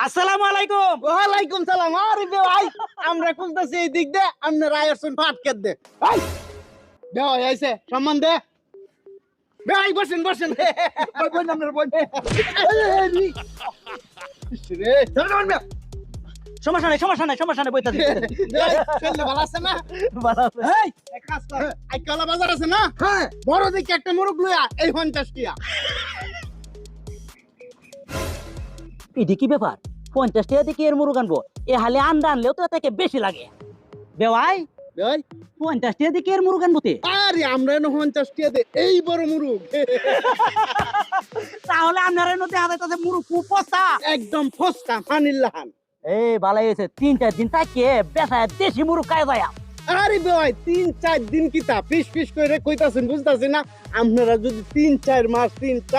আসসালামু আলাইকুম। ওয়ালাইকুম সালাম। আরে ভাই আমরা খুঁজতেছি এই দিক দে আপনার আয়ারসন ফাটকে দে ভাই দেও আইছে সম্মান দে ভাই বসেন বসেন বই আপনার বই রে ধরুন না সমস্যা নাই বইতা দিই। চললে ভালো আছে না ভালো আছে। এই এক কাজ কর আই কলা বাজার আছে না হ্যাঁ বড় দেখে একটা মুরগ লইয়া এই 50 টিয়া এটি কি ব্যাপার? 50 টাকা দিয়ে কি এর মুরগ আনবো? এ হালে আন্ডা আনলেও তো এটাকে বেশি লাগে। বেওয়াই এই 50 টাকা দিয়ে কি এর মুরগ আনবো তে? আরে আমরা এনে 50 টিয়া দে এই বড় মুরগ তাহলে আপনারা নতে আদাইতাছে মুরগ খুব পচা। একদম ফস্কা ফানিল্লাহান এই ভালাই হয়েছে 3-4 দিন থাকে বেসায় দেশি মুরগ খায় যায়। আরে ভাই 3-4 দিন কিতা পিস পিস করে কইতাছেন বুঝতাছেন না আপনারা যদি 3-4 মাস 3-4